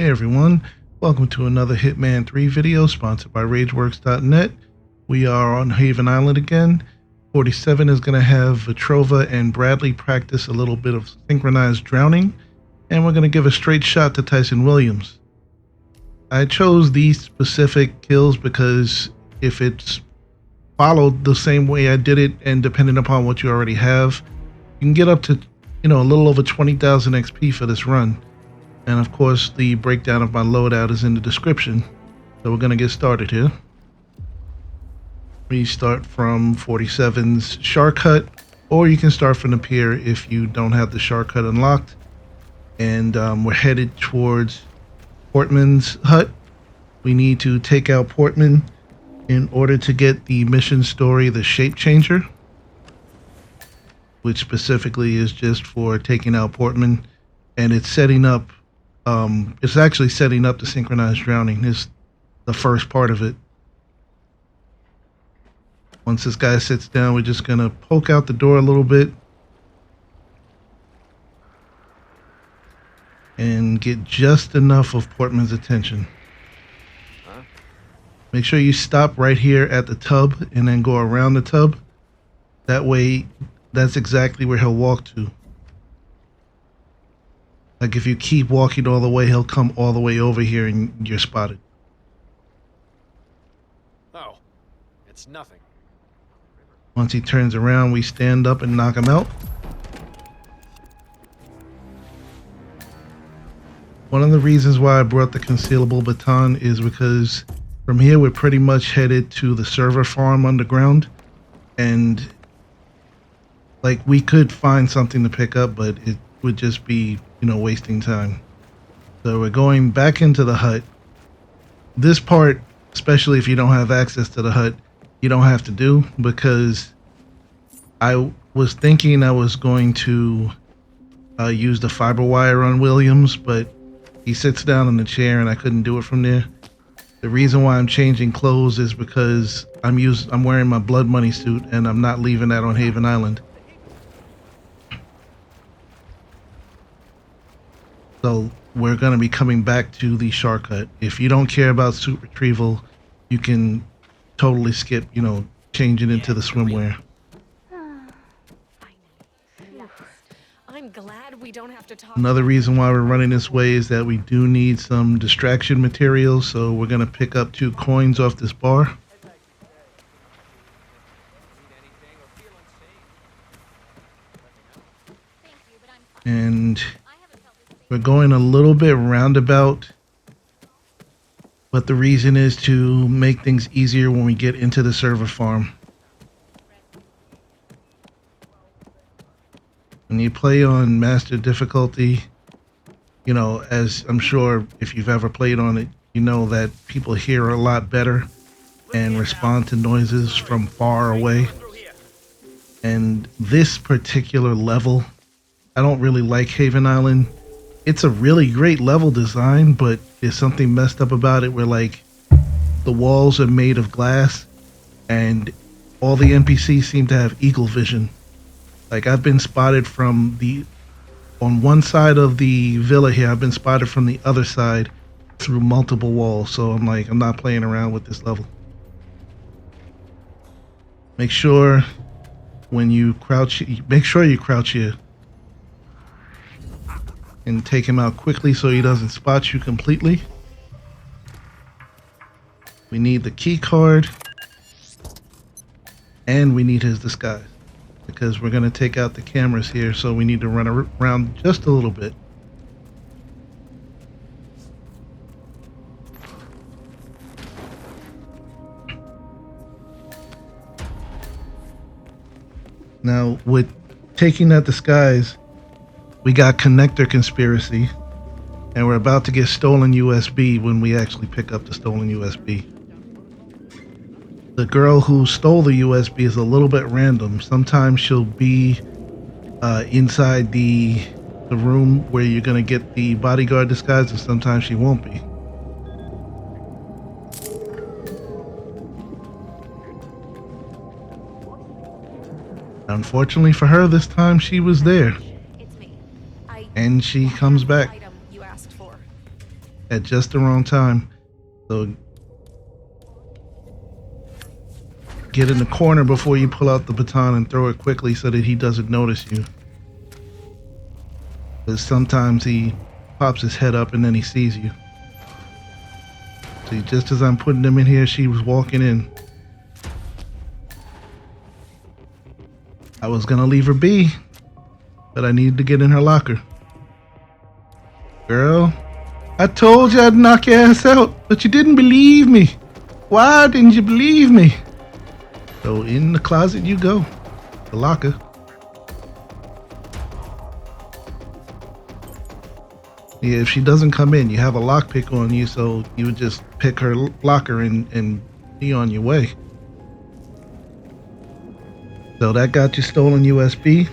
Hey everyone, welcome to another Hitman 3 video sponsored by RageWorks.net. We are on Haven Island again. 47 is going to have Vetrova and Bradley practice a little bit of Synchronized Drowning, and we're going to give a straight shot to Tyson Williams. I chose these specific kills because if it's followed the same way I did it, and depending upon what you already have, you can get up to, a little over 20,000 XP for this run. And of course, the breakdown of my loadout is in the description. So we're going to get started here. We start from 47's shark hut, or you can start from the pier if you don't have the shark hut unlocked. And we're headed towards Portman's hut. We need to take out Portman in order to get the mission story, the Shape Changer, which specifically is just for taking out Portman, and it's setting up. It's actually setting up the Synchronized Drowning. Is the first part of it. Once this guy sits down, we're just gonna poke out the door a little bit and get just enough of Portman's attention. Make sure you stop right here at the tub and then go around the tub. That way, that's exactly where he'll walk to. Like if you keep walking all the way, he'll come all the way over here and you're spotted. Oh, it's nothing. Once he turns around, we stand up and knock him out. One of the reasons why I brought the Concealable Baton is because from here we're pretty much headed to the server farm underground, and like we could find something to pick up, but it would just be, wasting time. So we're going back into the hut. This part, especially if you don't have access to the hut, you don't have to do, because I was thinking I was going to use the fiber wire on Williams, but he sits down in the chair and I couldn't do it from there. The reason why I'm changing clothes is because I'm wearing my blood money suit and I'm not leaving that on Haven Island. So we're going to be coming back to the shark hut. If you don't care about suit retrieval, you can totally skip, changing into the swimwear. I'm glad we don't have to talk. Another reason why we're running this way is that we do need some distraction materials, so we're going to pick up 2 coins off this bar. And we're going a little bit roundabout, but the reason is to make things easier when we get into the server farm. When you play on master difficulty, as I'm sure if you've ever played on it, you know that people hear a lot better and respond to noises from far away. And this particular level, I don't really like Haven Island. It's a really great level design, but there's something messed up about it where like the walls are made of glass and all the NPCs seem to have eagle vision. Like I've been spotted from on one side of the villa here, I've been spotted from the other side through multiple walls. So I'm not playing around with this level. Make sure when you crouch, make sure you crouch here. And take him out quickly so he doesn't spot you completely. We need the key card. And we need his disguise. Because we're going to take out the cameras here, so we need to run around just a little bit. Now, with taking that disguise, we got connector conspiracy, and we're about to get stolen USB when we actually pick up the stolen USB. The girl who stole the USB is a little bit random. Sometimes she'll be inside the room where you're going to get the bodyguard disguise, and sometimes she won't be. Unfortunately for her, this time she was there. And she comes back. at just the wrong time. So get in the corner before you pull out the baton and throw it quickly so that he doesn't notice you. Because sometimes he pops his head up and then he sees you. See, just as I'm putting them in here, she was walking in. I was gonna leave her be, but I needed to get in her locker. Girl, I told you I'd knock your ass out, but you didn't believe me. Why didn't you believe me? So in the closet you go, the locker. Yeah, if she doesn't come in, you have a lockpick on you, so you would just pick her locker and be on your way. So that got you stolen USB.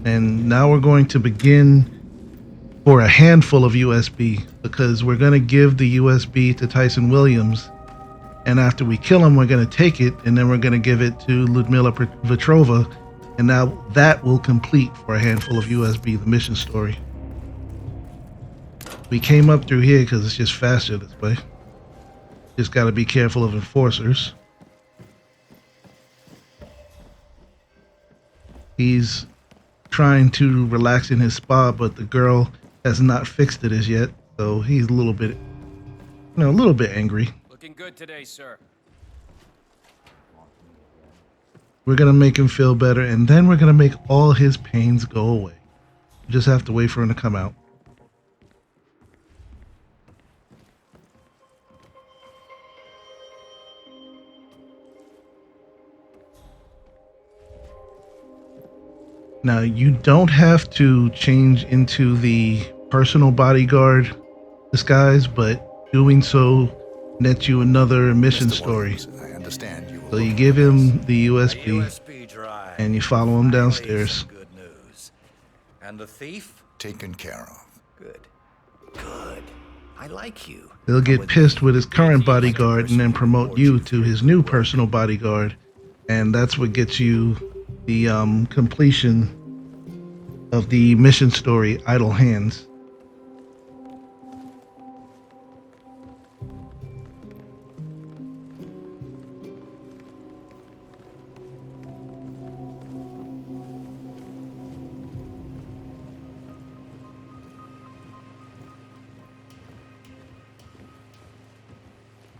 And now we're going to begin for a handful of USB, because we're going to give the USB to Tyson Williams. And after we kill him, we're going to take it, and then we're going to give it to Ludmila Vetrova. And now that will complete for a handful of USB, the mission story. We came up through here because it's just faster this way. Just got to be careful of enforcers. He's trying to relax in his spa, but the girl has not fixed it as yet, so he's a little bit angry. Looking good today, sir. We're gonna make him feel better, and then we're gonna make all his pains go away. We just have to wait for him to come out. Now, you don't have to change into the personal bodyguard disguise, but doing so nets you another mission story. I understand you. So you give him the USB, drive, and you follow him downstairs. Good news. And the thief? Taken care of. Good. Good. I like you. He'll get pissed with his current bodyguard and then promote you to his new personal bodyguard. And that's what gets you the completion of the mission story, Idle Hands.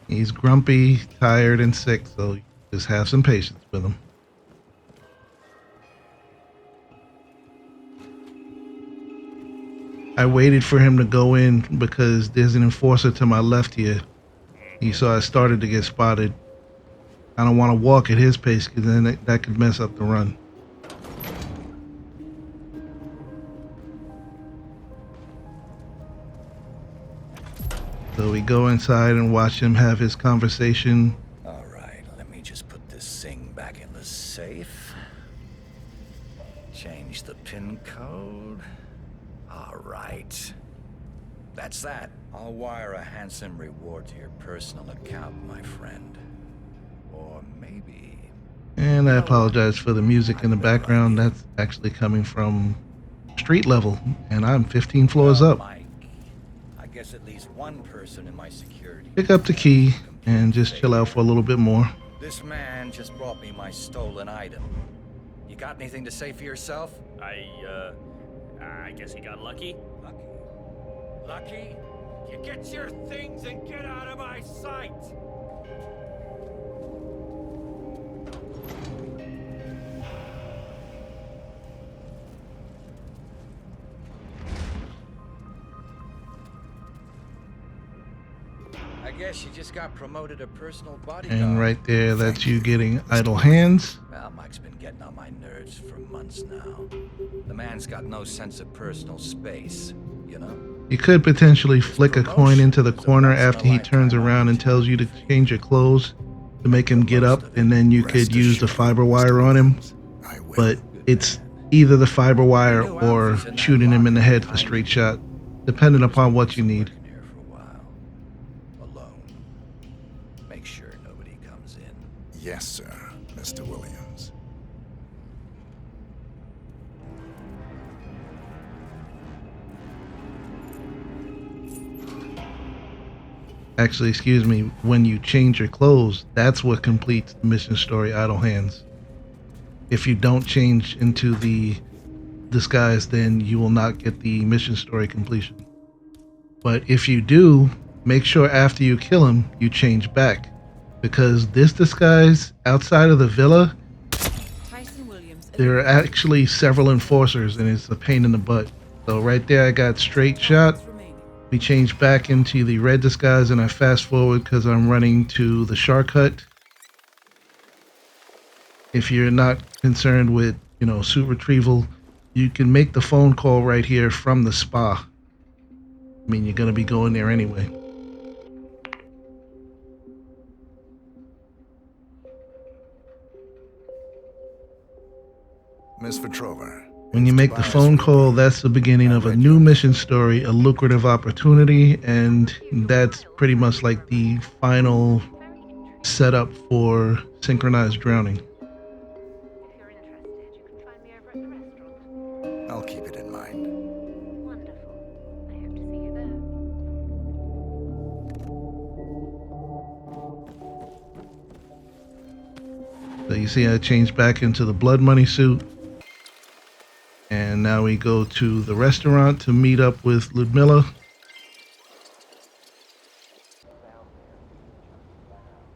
He's grumpy, tired, and sick, so just have some patience with him. I waited for him to go in because there's an enforcer to my left here. He saw I started to get spotted. I don't want to walk at his pace because then that could mess up the run. So we go inside and watch him have his conversation. All right, let me just put this thing back in the safe. Change the pin code. All right. That's that. I'll wire a handsome reward to your personal account, my friend. Or maybe... And I apologize for the music in the background. That's actually coming from street level, and I'm 15 floors up. Mike, I guess at least one person in my security... Pick up the key and just chill out for a little bit more. This man just brought me my stolen item. You got anything to say for yourself? I guess he got lucky. Lucky? Lucky, you get your things and get out of my sight! I guess you just got promoted to personal bodyguard. And right there, that's you getting Idle Hands. Well, Mike's been getting on my nerves for months now. The man's got no sense of personal space, you know? You could potentially flick a coin into the corner after he turns around and tells you to change your clothes to make him get up, and then you could use the fiber wire on him. But it's either the fiber wire or shooting him in the head for straight shot, depending upon what you need. Working here for a while. Alone. Make sure nobody comes in. Yes, sir, Mr. Williams. Actually, excuse me, when you change your clothes, that's what completes the mission story Idle Hands. If you don't change into the disguise, then you will not get the mission story completion. But if you do, make sure after you kill him, you change back. Because this disguise, outside of the villa, there are actually several enforcers and it's a pain in the butt. So right there I got straight shot. We change back into the red disguise and I fast forward because I'm running to the shark hut. If you're not concerned with, suit retrieval, you can make the phone call right here from the spa. I mean, you're going to be going there anyway. Miss Vetrova. When you make the phone call, that's the beginning of a new mission story, a lucrative opportunity, and that's pretty much like the final setup for Synchronized Drowning. I'll keep it in mind. Wonderful. I hope to see you there. So you see I changed back into the blood money suit. And now we go to the restaurant to meet up with Ludmilla.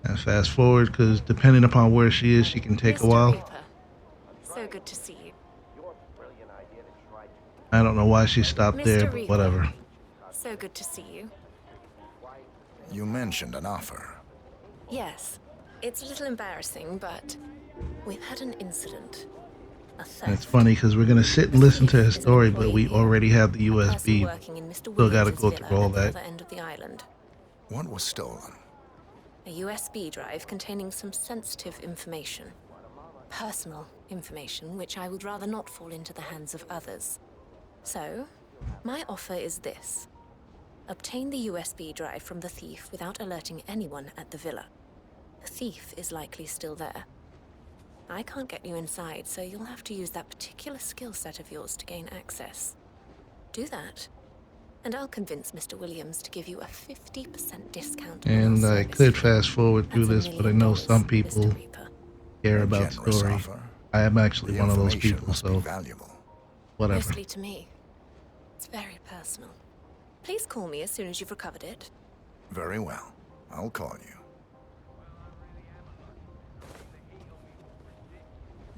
And fast forward, because depending upon where she is, she can take a while. Reaper. So good to see you. I don't know why she stopped there, but whatever. So good to see you. You mentioned an offer. Yes. It's a little embarrassing, but we've had an incident. And it's funny because we're going to sit and listen to her story, but we already have the USB. Still got to go through all that. What was stolen? A USB drive containing some sensitive information. Personal information, which I would rather not fall into the hands of others. So, my offer is this. Obtain the USB drive from the thief without alerting anyone at the villa. The thief is likely still there. I can't get you inside, so you'll have to use that particular skill set of yours to gain access. Do that, and I'll convince Mr. Williams to give you a 50% discount. And I could fast forward through this, but I know some people care about story. I am actually one of those people, so whatever. Mostly to me. It's very personal. Please call me as soon as you've recovered it. Very well. I'll call you.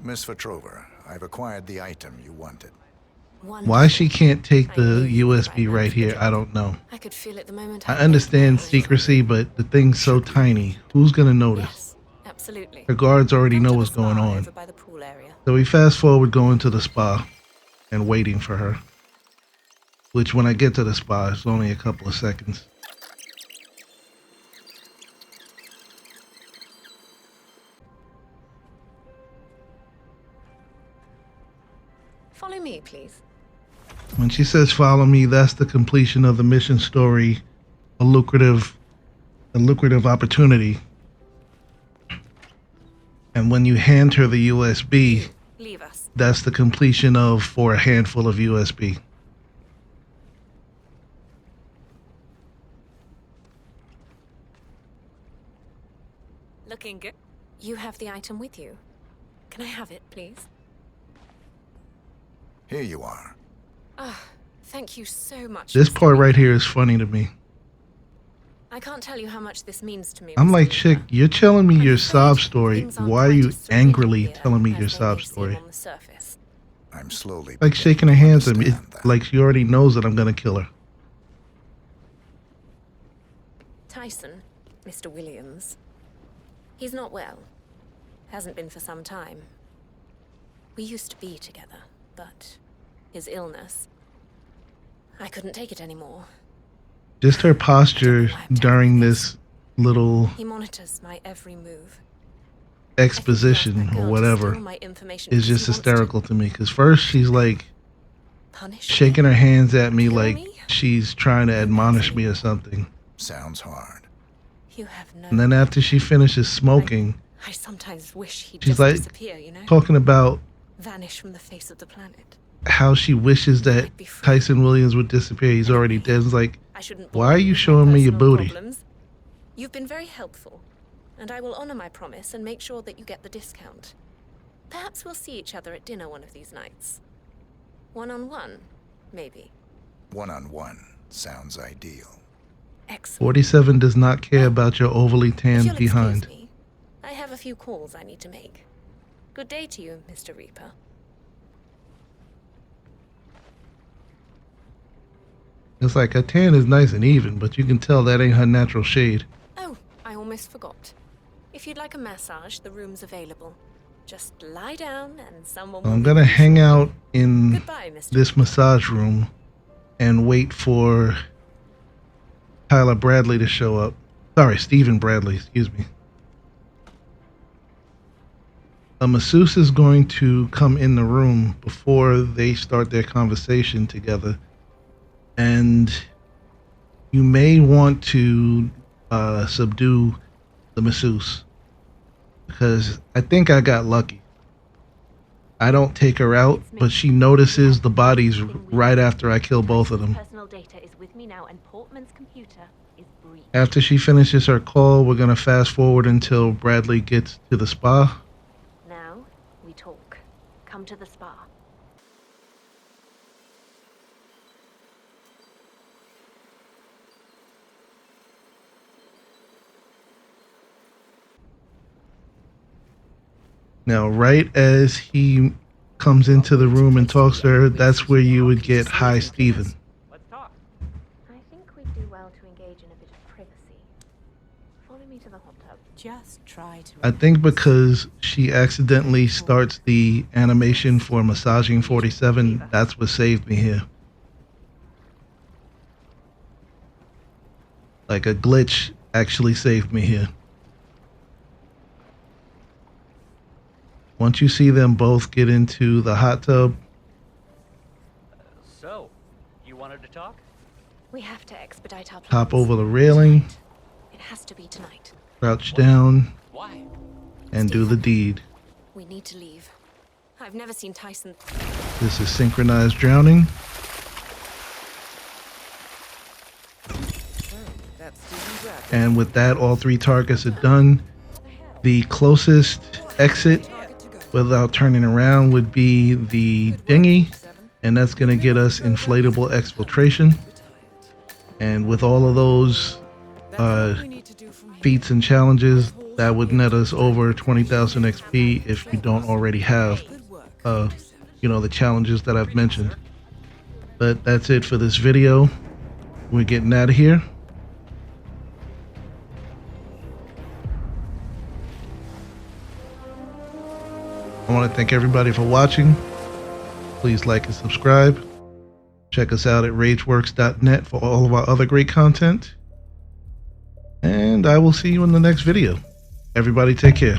Miss Vetrova, I've acquired the item you wanted. Why she can't take the USB right here, I don't know. I could feel it the moment I understand secrecy, but the thing's so tiny. Who's gonna notice? Yes, absolutely. Her guards already know what's going on. So we fast forward going to the spa and waiting for her. Which when I get to the spa, it's only a couple of seconds. Follow me, please. When she says follow me, that's the completion of the mission story, a lucrative opportunity. And when you hand her the USB, Leave us. that's the completion of for a handful of USB. Looking good. You have the item with you. Can I have it, please? Here you are. Thank you so much. This Mr. part right Reaper. here is funny to me. I can't tell you how much this means to me. I'm Mr. like, Reaper. chick, you're telling me I'm your afraid sob story. things aren't Why are quite you as serene angrily here telling me as your they sob may seem story? on the surface. I'm slowly Like shaking her hands at me, understand that. like she already knows that I'm gonna kill her. Tyson, Mr. Williams. He's not well. Hasn't been for some time. We used to be together, but his illness... I couldn't take it anymore. Just her posture during this little He monitors my every move. exposition or whatever is just hysterical to me. Because first she's like shaking her hands at me like she's trying to admonish me or something. Sounds hard. You have no... And then after she finishes smoking, I sometimes wish he'd she's just like disappear, you know? talking about Vanish from the face of the planet. how she wishes that Tyson Williams would disappear. He's already dead. It's like, I shouldn't why are you showing me your booty? You've been very helpful, and I will honor my promise and make sure that you get the discount. Perhaps we'll see each other at dinner one of these nights. One-on-one, maybe. One-on-one sounds ideal. Excellent. 47 does not care about your overly If tanned you'll behind. excuse me, I have a few calls I need to make. Good day to you, Mr. Reaper. It's like her tan is nice and even, but you can tell that ain't her natural shade. Oh, I almost forgot. If you'd like a massage, the room's available. Just lie down and someone will... I'm gonna hang out in Goodbye, Mr. this massage room and wait for Tyler Bradley to show up. Sorry, Stephen Bradley, excuse me. A masseuse is going to come in the room before they start their conversation together. And you may want to subdue the masseuse, because I think I got lucky. I don't take her out, but she notices the bodies right after I kill both of them. Personal data is with me now, and Portman's computer is breached. After she finishes her call, we're gonna fast forward until Bradley gets to the spa. Now we talk. Come to the spa. Now, right as he comes into the room and talks to her, that's where you would get, "Hi, Stephen." Let's talk. I think we'd do well to engage in a bit of privacy. Follow me to the hot tub. Just try to. I think because she accidentally starts the animation for massaging 47, that's what saved me here. Like a glitch actually saved me here. Once you see them both get into the hot tub, So, you wanted to talk? We have to expedite our plans. hop over the railing, It has to be tonight. crouch down, Why? and do the deed. We need to leave. I've never seen Tyson... This is Synchronized Drowning. And with that, all 3 targets are done. The closest exit without turning around would be the dinghy, and that's going to get us Inflatable Exfiltration. And with all of those feats and challenges, that would net us over 20,000 XP if you don't already have, the challenges that I've mentioned. But that's it for this video. We're getting out of here. I want to thank everybody for watching. Please like and subscribe. Check us out at rageworks.net for all of our other great content. And I will see you in the next video. Everybody take care.